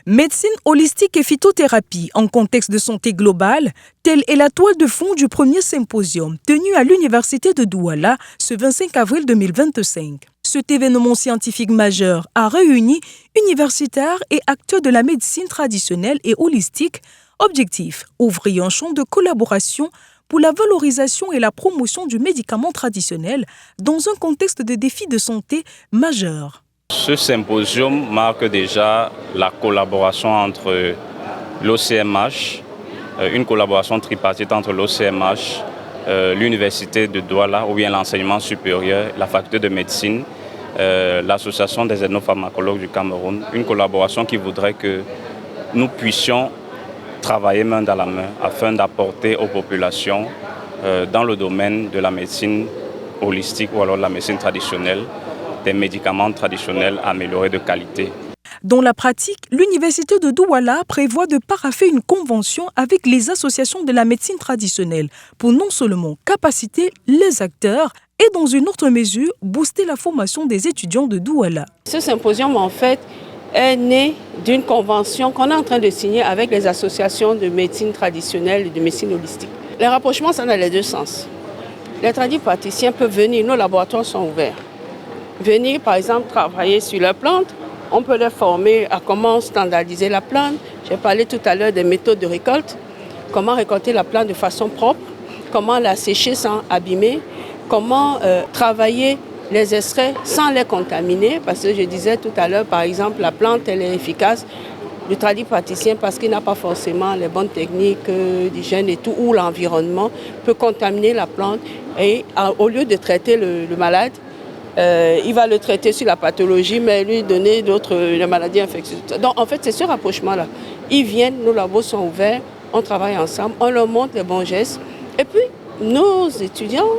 Médecine holistique et phytothérapie en contexte de santé globale, telle est la toile de fond du premier symposium tenu à l'Université de Douala ce 25 avril 2025. Cet événement scientifique majeur a réuni universitaires et acteurs de la médecine traditionnelle et holistique. Objectif, ouvrir un champ de collaboration pour la valorisation et la promotion du médicament traditionnel dans un contexte de défis de santé majeurs. Ce symposium marque déjà la collaboration entre l'OCMH, une collaboration tripartite entre l'OCMH, l'Université de Douala ou bien l'enseignement supérieur, la faculté de médecine, l'Association des ethnopharmacologues du Cameroun, une collaboration qui voudrait que nous puissions travailler main dans la main afin d'apporter aux populations dans le domaine de la médecine holistique ou alors de la médecine traditionnelle des médicaments traditionnels améliorés de qualité. Dans la pratique, l'Université de Douala prévoit de paraffer une convention avec les associations de la médecine traditionnelle pour non seulement capaciter les acteurs et dans une autre mesure, booster la formation des étudiants de Douala. Ce symposium, en fait, est né d'une convention qu'on est en train de signer avec les associations de médecine traditionnelle et de médecine holistique. Les rapprochements, ça dans les deux sens. Les tradipraticiens peuvent venir, nos laboratoires sont ouverts. Venir, par exemple, travailler sur la plante. On peut les former à comment standardiser la plante. J'ai parlé tout à l'heure des méthodes de récolte. Comment récolter la plante de façon propre. Comment la sécher sans abîmer. Comment travailler les extraits sans les contaminer. Parce que je disais tout à l'heure, par exemple, la plante, elle est efficace. Le tradipraticien, parce qu'il n'a pas forcément les bonnes techniques d'hygiène et tout, ou l'environnement, peut contaminer la plante. Et au lieu de traiter le malade, il va le traiter sur la pathologie, mais lui donner d'autres maladies infectieuses. Donc en fait, c'est ce rapprochement-là. Ils viennent, nos labos sont ouverts, on travaille ensemble, on leur montre les bons gestes. Et puis, nos étudiants,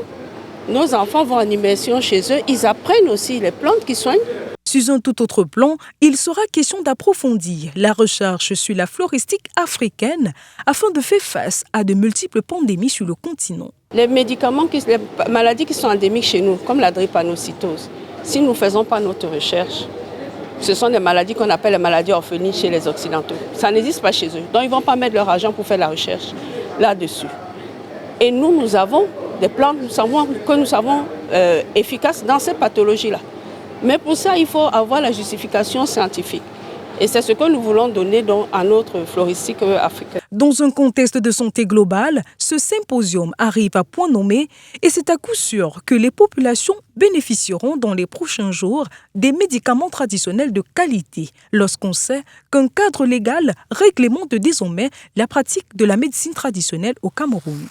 nos enfants vont en immersion chez eux, ils apprennent aussi les plantes qui soignent. Sur un tout autre plan, il sera question d'approfondir la recherche sur la floristique africaine afin de faire face à de multiples pandémies sur le continent. Les médicaments, les maladies qui sont endémiques chez nous, comme la drépanocytose, si nous ne faisons pas notre recherche, ce sont des maladies qu'on appelle les maladies orphelines chez les Occidentaux. Ça n'existe pas chez eux. Donc ils ne vont pas mettre leur argent pour faire la recherche là-dessus. Et nous avons des plantes que nous savons efficaces dans ces pathologies-là. Mais pour ça, il faut avoir la justification scientifique. Et c'est ce que nous voulons donner à notre floristique africaine. Dans un contexte de santé globale, ce symposium arrive à point nommé et c'est à coup sûr que les populations bénéficieront dans les prochains jours des médicaments traditionnels de qualité lorsqu'on sait qu'un cadre légal réglemente désormais la pratique de la médecine traditionnelle au Cameroun.